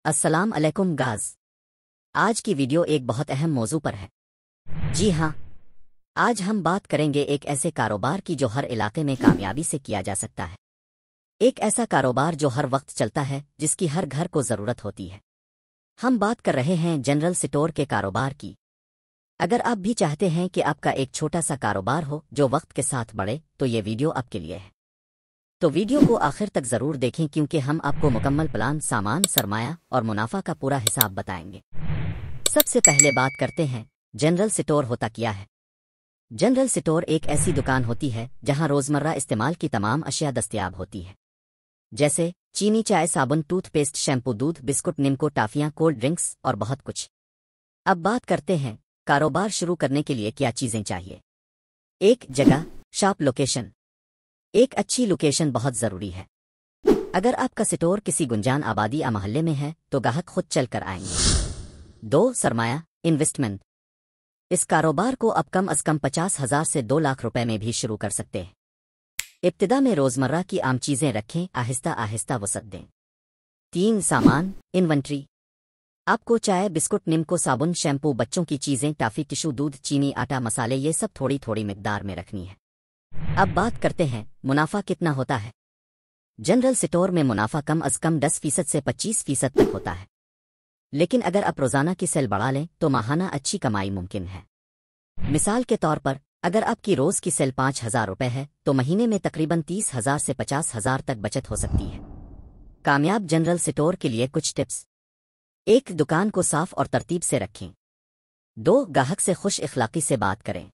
अस्सलाम अलैकुम गाज़। आज की वीडियो एक बहुत अहम मौजू पर है। जी हाँ, आज हम बात करेंगे एक ऐसे कारोबार की जो हर इलाके में कामयाबी से किया जा सकता है। एक ऐसा कारोबार जो हर वक्त चलता है, जिसकी हर घर को ज़रूरत होती है। हम बात कर रहे हैं जनरल स्टोर के कारोबार की। अगर आप भी चाहते हैं कि आपका एक छोटा सा कारोबार हो जो वक्त के साथ बढ़े, तो ये वीडियो आपके लिए है। तो वीडियो को आखिर तक ज़रूर देखें, क्योंकि हम आपको मुकम्मल प्लान, सामान, सरमाया और मुनाफा का पूरा हिसाब बताएंगे। सबसे पहले बात करते हैं जनरल स्टोर होता क्या है। जनरल स्टोर एक ऐसी दुकान होती है जहां रोज़मर्रा इस्तेमाल की तमाम अशिया दस्तयाब होती है, जैसे चीनी, चाय, साबुन, टूथपेस्ट, शैम्पू, दूध, बिस्कुट, निम्को, टाफियाँ, कोल्ड ड्रिंक्स और बहुत कुछ। अब बात करते हैं कारोबार शुरू करने के लिए क्या चीज़ें चाहिए। एक, जगह, शॉप लोकेशन। एक अच्छी लोकेशन बहुत ज़रूरी है। अगर आपका स्टोर किसी गुंजान आबादी या मोहल्ले में है तो ग्राहक खुद चल कर आएंगे। 2, सरमाया, इन्वेस्टमेंट। इस कारोबार को अब कम से कम 50,000 से 2 लाख रुपए में भी शुरू कर सकते हैं। इब्तिदा में रोज़मर्रा की आम चीज़ें रखें, आहिस्ता आहिस्ता वसअत दें। 3, सामान, इन्वेंट्री। आपको चाय, बिस्कुट, निम्को, साबुन, शैम्पू, बच्चों की चीज़ें, टॉफ़ी, टिशू, दूध, चीनी, आटा, मसाले, ये सब थोड़ी थोड़ी मिकदार में रखनी है। अब बात करते हैं मुनाफा कितना होता है। जनरल स्टोर में मुनाफा कम से कम 10% से 25% तक होता है, लेकिन अगर आप रोज़ाना की सेल बढ़ा लें तो माहाना अच्छी कमाई मुमकिन है। मिसाल के तौर पर, अगर आपकी रोज़ की सेल 5,000 रुपये है तो महीने में तकरीबन 30,000 से 50,000 तक बचत हो सकती है। कामयाब जनरल स्टोर के लिए कुछ टिप्स। 1, दुकान को साफ और तरतीब से रखें। 2, ग्राहक से खुश इखलाकी से बात करें।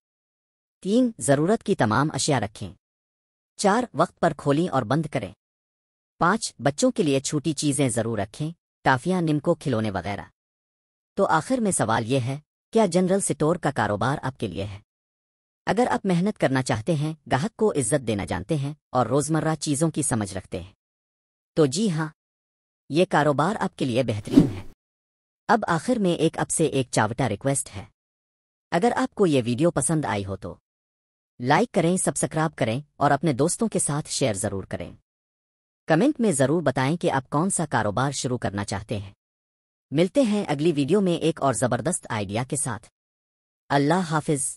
3, ज़रूरत की तमाम अशिया रखें। 4, वक्त पर खोलें और बंद करें। 5, बच्चों के लिए छोटी चीज़ें ज़रूर रखें, टाफियाँ, निम्को, खिलौने वगैरह। तो आखिर में सवाल यह है, क्या जनरल स्टोर का कारोबार आपके लिए है? अगर आप मेहनत करना चाहते हैं, ग्राहक को इज्जत देना जानते हैं और रोज़मर्रा चीज़ों की समझ रखते हैं, तो जी हाँ, ये कारोबार आपके लिए बेहतरीन है। अब आखिर में एक आपसे एक चावटा रिक्वेस्ट है। अगर आपको ये वीडियो पसंद आई हो तो लाइक करें, सब्सक्राइब करें और अपने दोस्तों के साथ शेयर ज़रूर करें। कमेंट में ज़रूर बताएं कि आप कौन सा कारोबार शुरू करना चाहते हैं। मिलते हैं अगली वीडियो में एक और ज़बरदस्त आइडिया के साथ। अल्लाह हाफिज़।